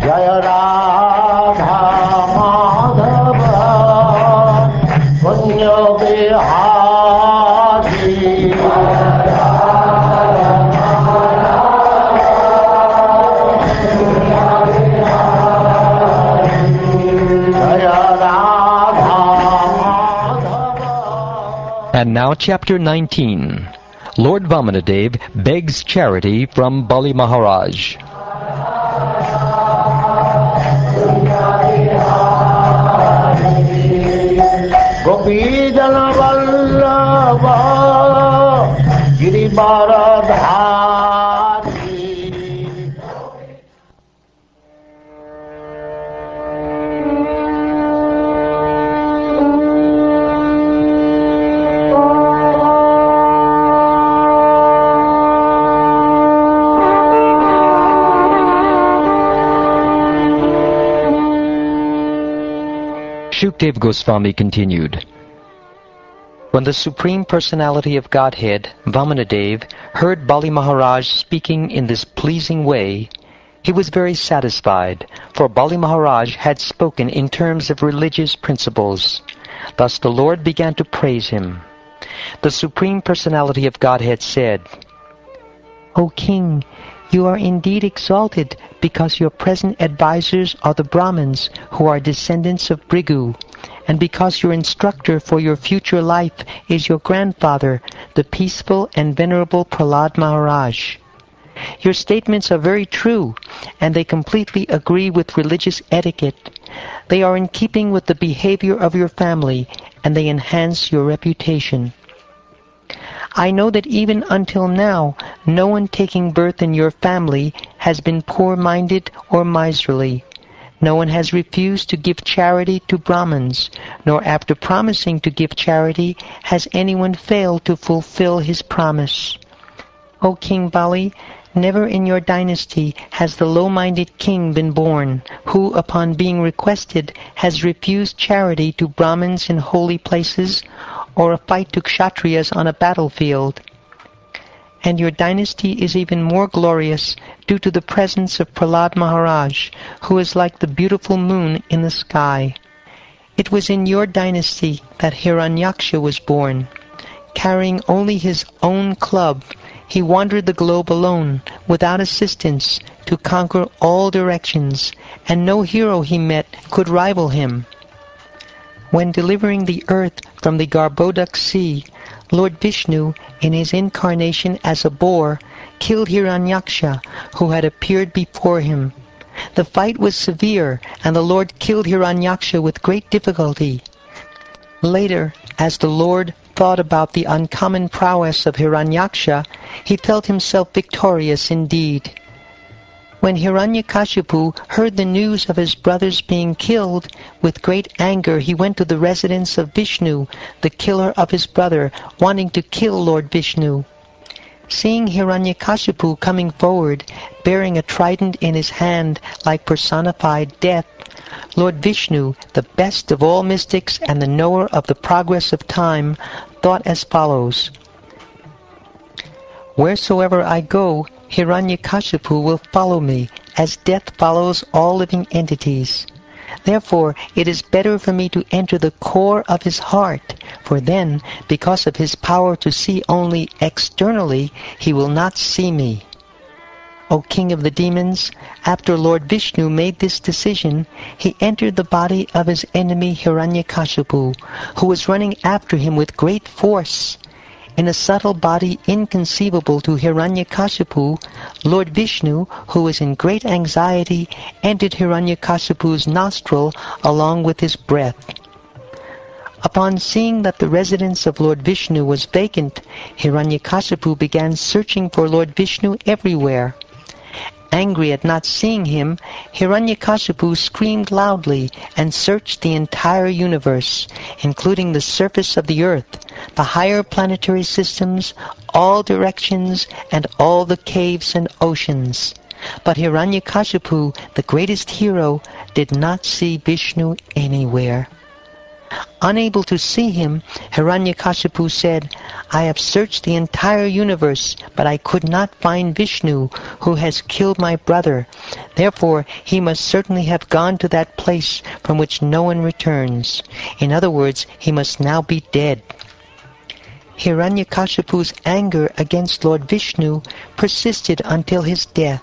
Jaya Radha Madhava Punya Vihari And now chapter 19. Lord Vamanadeva begs charity from Bali Maharaj. Gopi Jana Vallabha Girivaradhari. Shukdev Goswami continued. When the Supreme Personality of Godhead, Vamanadeva, heard Bali Maharaj speaking in this pleasing way, he was very satisfied, for Bali Maharaj had spoken in terms of religious principles. Thus the Lord began to praise him. The Supreme Personality of Godhead said, "O King, you are indeed exalted because your present advisors are the Brahmins who are descendants of Bhrigu, and because your instructor for your future life is your grandfather, the peaceful and venerable Prahlad Maharaj. Your statements are very true, and they completely agree with religious etiquette. They are in keeping with the behavior of your family, and they enhance your reputation. I know that even until now, no one taking birth in your family has been poor-minded or miserly. No one has refused to give charity to Brahmins, nor after promising to give charity has anyone failed to fulfill his promise. O King Bali, never in your dynasty has the low-minded king been born, who, upon being requested, has refused charity to Brahmins in holy places, or a fight to Kshatriyas on a battlefield. And your dynasty is even more glorious due to the presence of Prahlad Maharaj, who is like the beautiful moon in the sky. It was in your dynasty that Hiranyaksha was born. Carrying only his own club, he wandered the globe alone, without assistance, to conquer all directions, and no hero he met could rival him. When delivering the earth from the Garbhodak sea, Lord Vishnu, in his incarnation as a boar, killed Hiranyaksha, who had appeared before him. The fight was severe, and the Lord killed Hiranyaksha with great difficulty. Later, as the Lord thought about the uncommon prowess of Hiranyaksha, he felt himself victorious indeed. When Hiranyakashipu heard the news of his brothers being killed, with great anger he went to the residence of Vishnu, the killer of his brother, wanting to kill Lord Vishnu. Seeing Hiranyakashipu coming forward, bearing a trident in his hand like personified death, Lord Vishnu, the best of all mystics and the knower of the progress of time, thought as follows: "Wheresoever I go, Hiranyakashipu will follow me, as death follows all living entities. Therefore, it is better for me to enter the core of his heart, for then, because of his power to see only externally, he will not see me." O King of the Demons, after Lord Vishnu made this decision, he entered the body of his enemy Hiranyakashipu, who was running after him with great force. In a subtle body inconceivable to Hiranyakashipu, Lord Vishnu, who was in great anxiety, entered Hiranyakashipu's nostril along with his breath. Upon seeing that the residence of Lord Vishnu was vacant, Hiranyakashipu began searching for Lord Vishnu everywhere. Angry at not seeing him, Hiranyakashipu screamed loudly and searched the entire universe, including the surface of the earth, the higher planetary systems, all directions, and all the caves and oceans. But Hiranyakashipu, the greatest hero, did not see Vishnu anywhere. Unable to see him, Hiranyakashipu said, "I have searched the entire universe, but I could not find Vishnu, who has killed my brother. Therefore, he must certainly have gone to that place from which no one returns. In other words, he must now be dead." Hiranyakashipu's anger against Lord Vishnu persisted until his death.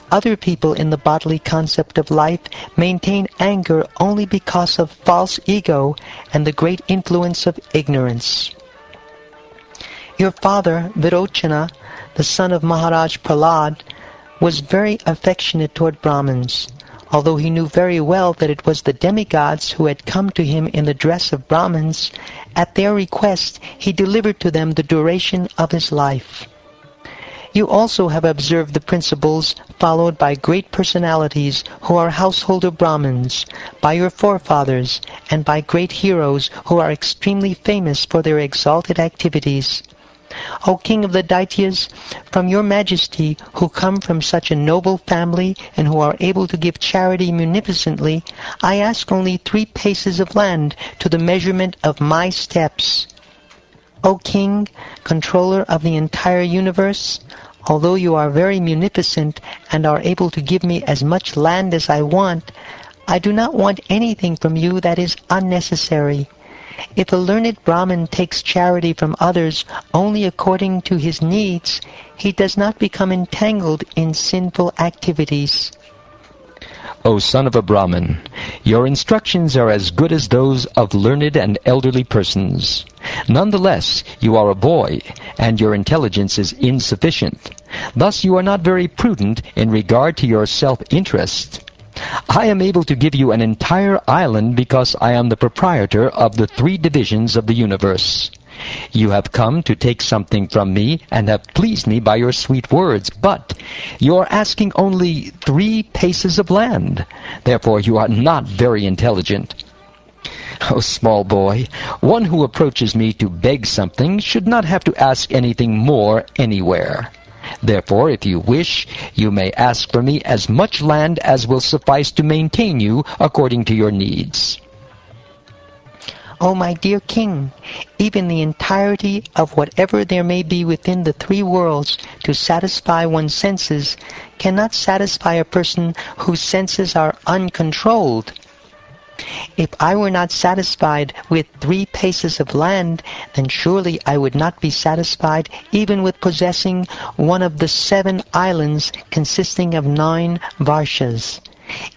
Other people in the bodily concept of life maintain anger only because of false ego and the great influence of ignorance. Your father, Virochana, the son of Maharaj Prahlad, was very affectionate toward Brahmins, although he knew very well that it was the demigods who had come to him in the dress of Brahmins. At their request, he delivered to them the duration of his life. You also have observed the principles followed by great personalities who are householder Brahmins, by your forefathers, and by great heroes who are extremely famous for their exalted activities. O King of the Daityas, from your majesty, who come from such a noble family and who are able to give charity munificently, I ask only 3 paces of land to the measurement of my steps. O King, controller of the entire universe, although you are very munificent and are able to give me as much land as I want, I do not want anything from you that is unnecessary. If a learned Brahmin takes charity from others only according to his needs, he does not become entangled in sinful activities. O son of a Brahmin, your instructions are as good as those of learned and elderly persons. Nonetheless, you are a boy, and your intelligence is insufficient. Thus you are not very prudent in regard to your self-interest. I am able to give you an entire island because I am the proprietor of the 3 divisions of the universe. You have come to take something from me and have pleased me by your sweet words, but you are asking only 3 paces of land. Therefore you are not very intelligent. O small boy, one who approaches me to beg something should not have to ask anything more anywhere. Therefore, if you wish, you may ask for me as much land as will suffice to maintain you according to your needs. O my dear King, even the entirety of whatever there may be within the 3 worlds to satisfy one's senses cannot satisfy a person whose senses are uncontrolled. If I were not satisfied with 3 paces of land, then surely I would not be satisfied even with possessing one of the 7 islands consisting of 9 varshas.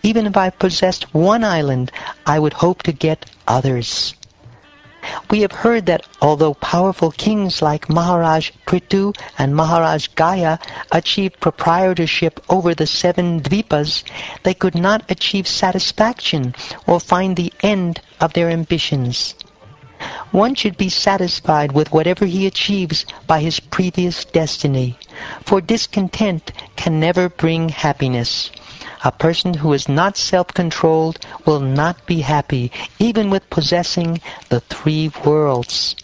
Even if I possessed 1 island, I would hope to get others. We have heard that although powerful kings like Maharaj Prithu and Maharaj Gaya achieved proprietorship over the 7 dvipas, they could not achieve satisfaction or find the end of their ambitions. One should be satisfied with whatever he achieves by his previous destiny, for discontent can never bring happiness. A person who is not self-controlled will not be happy, even with possessing the 3 worlds.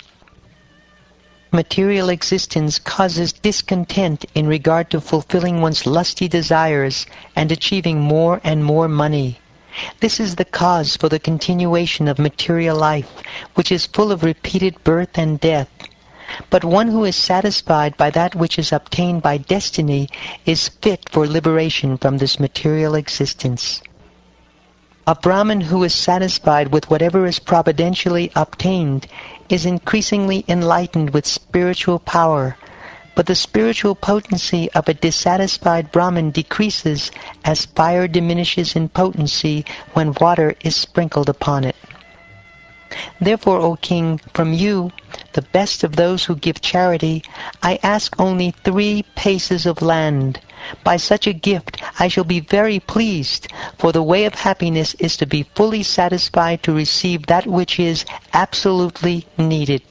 Material existence causes discontent in regard to fulfilling one's lusty desires and achieving more and more money. This is the cause for the continuation of material life, which is full of repeated birth and death. But one who is satisfied by that which is obtained by destiny is fit for liberation from this material existence. A Brahmin who is satisfied with whatever is providentially obtained is increasingly enlightened with spiritual power, but the spiritual potency of a dissatisfied Brahmin decreases as fire diminishes in potency when water is sprinkled upon it. Therefore, O King, from you, the best of those who give charity, I ask only 3 paces of land. By such a gift I shall be very pleased, for the way of happiness is to be fully satisfied to receive that which is absolutely needed.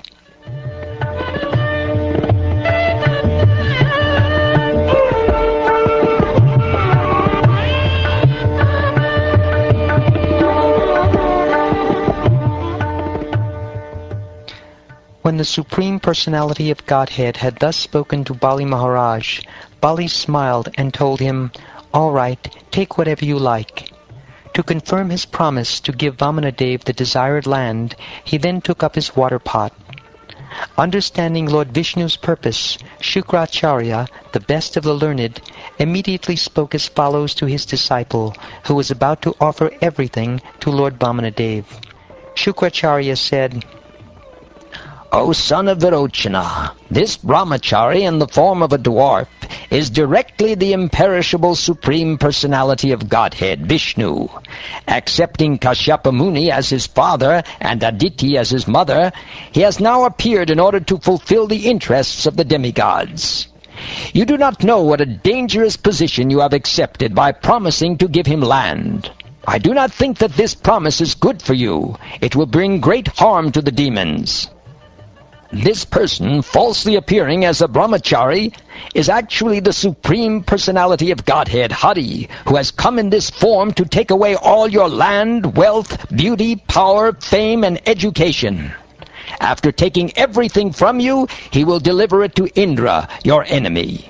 When the Supreme Personality of Godhead had thus spoken to Bali Maharaj, Bali smiled and told him, "All right, take whatever you like." To confirm his promise to give Vamanadeva the desired land, he then took up his water pot. Understanding Lord Vishnu's purpose, Shukracharya, the best of the learned, immediately spoke as follows to his disciple, who was about to offer everything to Lord Vamanadeva. Shukracharya said, O son of Virochana, this brahmachari in the form of a dwarf is directly the imperishable Supreme Personality of Godhead, Vishnu. Accepting Kashyapa Muni as his father and Aditi as his mother, he has now appeared in order to fulfill the interests of the demigods. You do not know what a dangerous position you have accepted by promising to give him land. I do not think that this promise is good for you. It will bring great harm to the demons. This person, falsely appearing as a brahmachari, is actually the Supreme Personality of Godhead, Hari, who has come in this form to take away all your land, wealth, beauty, power, fame, and education. After taking everything from you, he will deliver it to Indra, your enemy.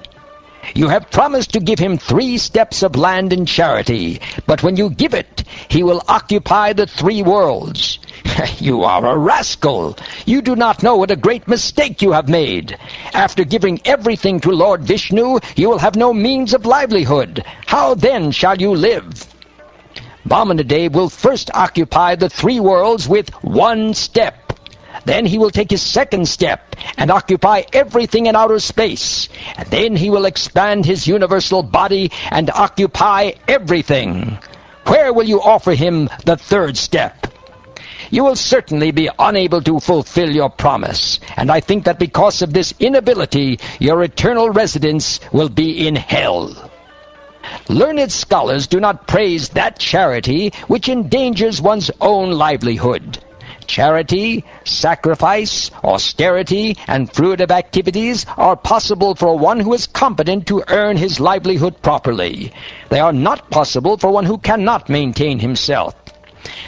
You have promised to give him 3 steps of land in charity, but when you give it, he will occupy the 3 worlds. You are a rascal. You do not know what a great mistake you have made. After giving everything to Lord Vishnu, you will have no means of livelihood. How then shall you live? Vamanadeva will first occupy the 3 worlds with 1 step. Then he will take his 2nd step and occupy everything in outer space. And then he will expand his universal body and occupy everything. Where will you offer him the 3rd step? You will certainly be unable to fulfill your promise, and I think that because of this inability, your eternal residence will be in hell. Learned scholars do not praise that charity which endangers one's own livelihood. Charity, sacrifice, austerity, and fruitive activities are possible for one who is competent to earn his livelihood properly. They are not possible for one who cannot maintain himself.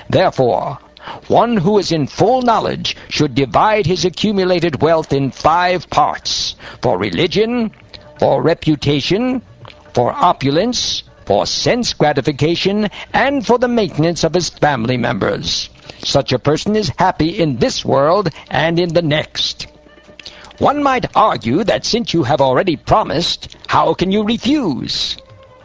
Therefore, one who is in full knowledge should divide his accumulated wealth in 5 parts: for religion, for reputation, for opulence, for sense gratification, and for the maintenance of his family members. Such a person is happy in this world and in the next. One might argue that since you have already promised, how can you refuse?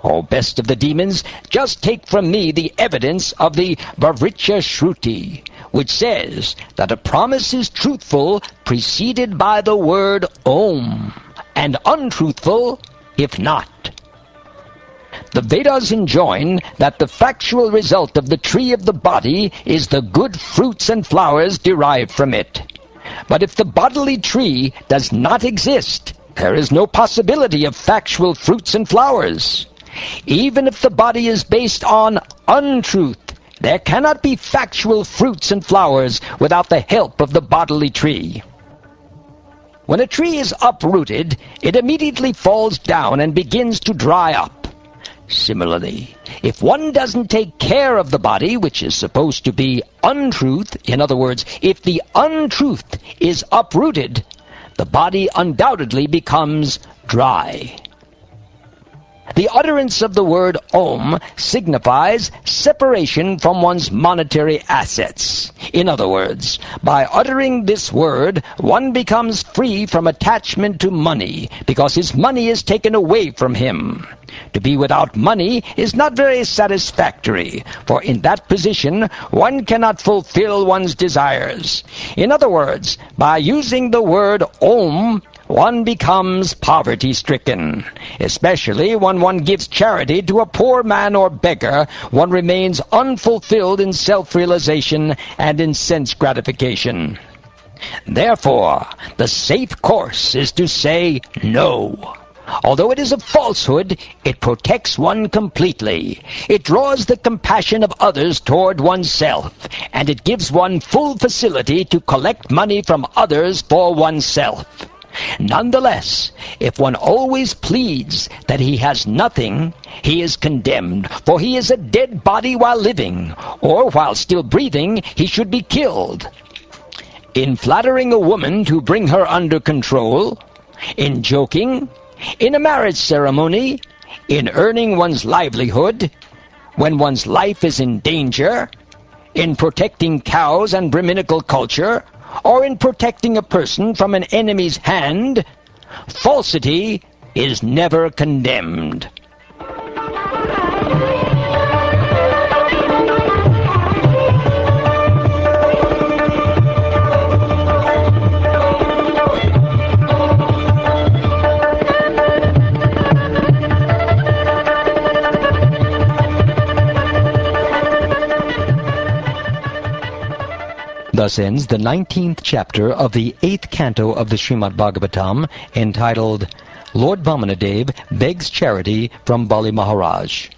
O best of the demons, just take from me the evidence of the Bhavricha Shruti, which says that a promise is truthful preceded by the word Om, and untruthful if not. The Vedas enjoin that the factual result of the tree of the body is the good fruits and flowers derived from it. But if the bodily tree does not exist, there is no possibility of factual fruits and flowers. Even if the body is based on untruth, there cannot be factual fruits and flowers without the help of the bodily tree. When a tree is uprooted, it immediately falls down and begins to dry up. Similarly, if one doesn't take care of the body, which is supposed to be untruth, in other words, if the untruth is uprooted, the body undoubtedly becomes dry. The utterance of the word Om signifies separation from one's monetary assets. In other words, by uttering this word, one becomes free from attachment to money, because his money is taken away from him. To be without money is not very satisfactory, for in that position one cannot fulfill one's desires. In other words, by using the word Om, one becomes poverty-stricken. Especially when one gives charity to a poor man or beggar, one remains unfulfilled in self-realization and in sense gratification. Therefore, the safe course is to say no. Although it is a falsehood, it protects one completely. It draws the compassion of others toward oneself, and it gives one full facility to collect money from others for oneself. Nonetheless, if one always pleads that he has nothing, he is condemned, for he is a dead body while living, or while still breathing, he should be killed. In flattering a woman to bring her under control, in joking, in a marriage ceremony, in earning one's livelihood, when one's life is in danger, in protecting cows and Brahminical culture, or in protecting a person from an enemy's hand, falsity is never condemned. Thus ends the 19th chapter of the 8th canto of the Srimad Bhagavatam, entitled Lord Vamanadeva Begs Charity from Bali Maharaj.